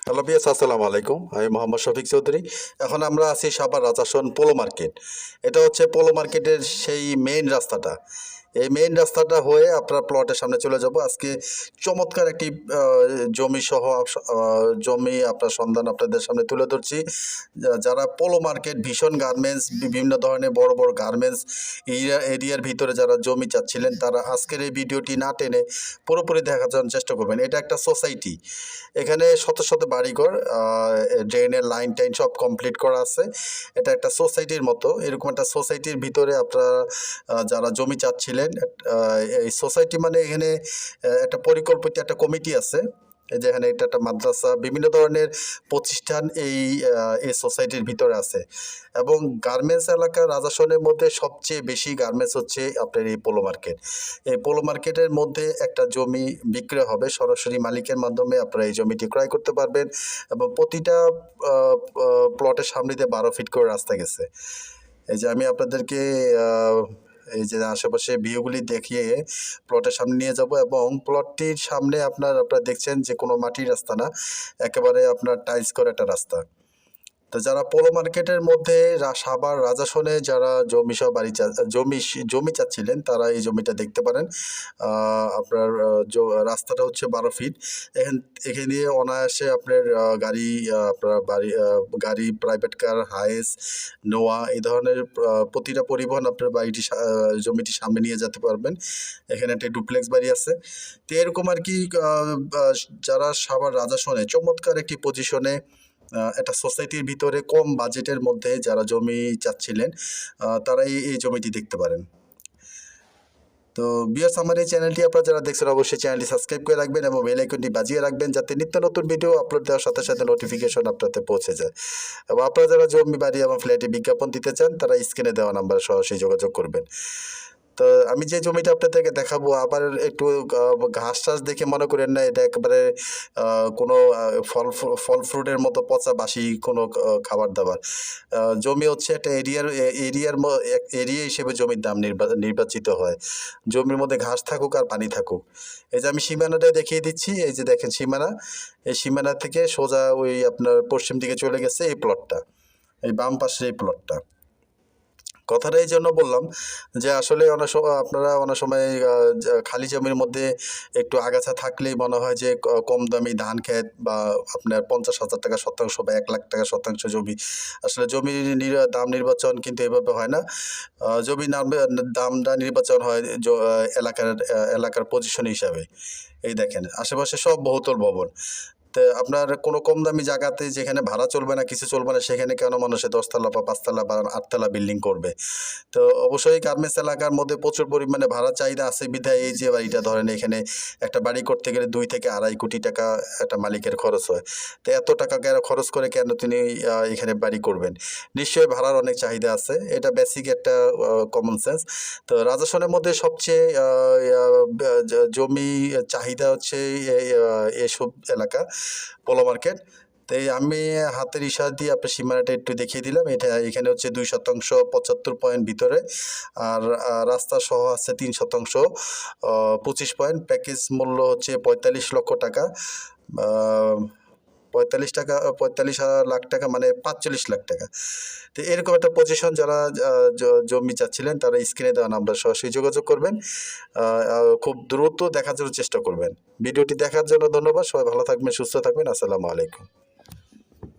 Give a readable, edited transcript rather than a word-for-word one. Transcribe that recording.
Hello বিয়াস, আসসালামু আলাইকুম। আমি মোহাম্মদ শফিক চৌধুরী। এখন আমরা আছি সাভার রাজাসন পোলো মার্কেট। এটা হচ্ছে পোলো মার্কেটের সেই মেইন রাস্তাটা। এই মেইন রাস্তাটা হয়ে আপনার প্লটের সামনে চলে যাব। আজকে চমৎকার একটি জমি সহ জমি আপনার সন্ধান আপনাদের সামনে তুলে ধরছি। যারা পোলো মার্কেট, ভীষণ গার্মেন্টস, বিভিন্ন ধরনের বড় বড় গার্মেন্টস এরিয়ার ভিতরে যারা জমি চাচ্ছিলেন, তারা আজকের এই ভিডিওটি না টেনে পুরোপুরি দেখার জন্য চেষ্টা করবেন। এটা একটা সোসাইটি। এখানে শত শত বাড়িঘর, ড্রেনের লাইন টাইন সব কমপ্লিট করা আছে। এটা একটা সোসাইটির মতো। এরকম একটা সোসাইটির ভিতরে আপনারা যারা জমি চাচ্ছিলেন, এই সোসাইটি মানে এখানে একটা পরিকল্পিত একটা কমিটি আছে। এই যে এখানে এটা একটা মাদ্রাসা, বিভিন্ন ধরনের প্রতিষ্ঠান এই সোসাইটির ভিতরে আছে। এবং গার্মেন্টস এলাকা রাজাসনের মধ্যে সবচেয়ে বেশি গার্মেন্টস হচ্ছে আপনার এই পোলো মার্কেট। এই পোলো মার্কেটের মধ্যে একটা জমি বিক্রয় হবে, সরাসরি মালিকের মাধ্যমে আপনারা এই জমিটি ক্রয় করতে পারবেন। এবং প্রতিটা প্লটের সামনে দিয়ে 12 ফিট করে রাস্তা গেছে। এই যে আমি আপনাদেরকে এই যে আশেপাশে ভিউগুলি দেখিয়ে প্লটের সামনে নিয়ে যাব। এবং প্লটটির সামনে আপনারা দেখছেন যে কোনো মাটির রাস্তা না, একেবারে আপনার টাইলস করা একটা রাস্তা। তো যারা পোলো মার্কেটের মধ্যে সাভার রাজাসনে যারা জমি চাচ্ছিলেন, তারা এই জমিটা দেখতে পারেন। আপনার রাস্তাটা হচ্ছে 12 ফিট। এখান দিয়ে অনায়াসে আপনার গাড়ি, প্রাইভেট কার, হাইস, নোয়া এই ধরনের প্রতিটা পরিবহন আপনার জমিটির সামনে নিয়ে যেতে পারবেন। এখানে একটা ডুপ্লেক্স বাড়ি আছে। তো এরকম আর কি, যারা সাভার রাজাসনে চমৎকার একটি পজিশনে একটা সোসাইটির ভিতরে কম বাজেটের মধ্যে যারা জমি চাচ্ছিলেন, তারাই এই জমিটি দেখতে পারেন। তো ভিউয়ার্স, আমার এই চ্যানেলটি আপনারা যারা দেখছেন, অবশ্যই চ্যানেলটি সাবস্ক্রাইব করে রাখবেন এবং বেল আইকনটি বাজিয়ে রাখবেন, যাতে নিত্য নতুন ভিডিও আপলোড দেওয়ার সাথে সাথে নোটিফিকেশন আপনাদের পৌঁছে যায়। এবং আপনারা যারা জমি, বাড়ি এবং ফ্ল্যাটে বিজ্ঞাপন দিতে চান, তারা স্ক্রিনে দেওয়া নাম্বারে সরাসরি যোগাযোগ করবেন। তো আমি যে জমিটা আপনাদেরকে দেখাবো, আবার একটু ঘাস টাস দেখে মনে করেন না এটা একেবারে কোনো ফল ফ্রুটের মতো পচা বাসি কোনো খাবার দাবার। জমি হচ্ছে একটা এরিয়া হিসেবে জমির দাম নির্বাচিত হয়। জমির মধ্যে ঘাস থাকুক আর পানি থাকুক। এই যে আমি সীমানাটা দেখিয়ে দিচ্ছি। এই যে দেখেন সীমানা, এই সীমানা থেকে সোজা ওই আপনার পশ্চিম দিকে চলে গেছে এই প্লটটা, এই বাম পাশের এই প্লটটা। কথাটা এই জন্য বললাম যে আসলে আপনারা অনেক সময় খালি জমির মধ্যে একটু আগাছা থাকলেই মনে হয় যে কম দামি ধান ক্ষেত বা আপনার 50,000 টাকা শতাংশ বা 1 লাখ টাকা শতাংশ জমি। আসলে জমির দাম নির্বাচন কিন্তু এভাবে হয় না। জমির দামটা নির্বাচন হয় এলাকার পজিশন হিসাবে। এই দেখেন আশেপাশে সব বহুতল ভবন। তো আপনার কোনো কম দামি জায়গাতে যেখানে ভাড়া চলবে না, কিছু চলবে না, সেখানে কেন মানুষে 10 তলা বা 5 তলা বা 8 তলা বিল্ডিং করবে? তো অবশ্যই গার্মেন্টস এলাকার মধ্যে প্রচুর পরিমাণে ভাড়া চাহিদা আছে বিধায় এই যে বাড়িটা ধরেন, এখানে একটা বাড়ি করতে গেলে 2 থেকে 2.5 কোটি টাকা একটা মালিকের খরচ হয়। তো এত টাকা খরচ করে কেন তিনি এখানে বাড়ি করবেন? নিশ্চয়ই ভাড়ার অনেক চাহিদা আছে। এটা বেসিক একটা কমন সেন্স। তো রাজাসনের মধ্যে সবচেয়ে জমি চাহিদা হচ্ছে এসব এলাকা, পোলো মার্কেট। তাই আমি হাতের ইশারা দিয়ে আপনার সীমানাটা একটু দেখিয়ে দিলাম। এখানে হচ্ছে 2 শতাংশ 75 পয়েন্ট ভিতরে, আর রাস্তা সহ আছে 3 শতাংশ 25 পয়েন্ট। প্যাকেজ মূল্য হচ্ছে 45 লক্ষ টাকা। 45 লাখ টাকা মানে 45 লাখ টাকা। তো এরকম একটা পজিশন যারা জমি চাচ্ছিলেন, তারা স্ক্রিনে দেওয়া নাম্বার সরাসরি যোগাযোগ করবেন। খুব দ্রুত দেখার জন্য চেষ্টা করবেন। ভিডিওটি দেখার জন্য ধন্যবাদ। সবাই ভালো থাকবেন, সুস্থ থাকবেন। আসসালামু আলাইকুম।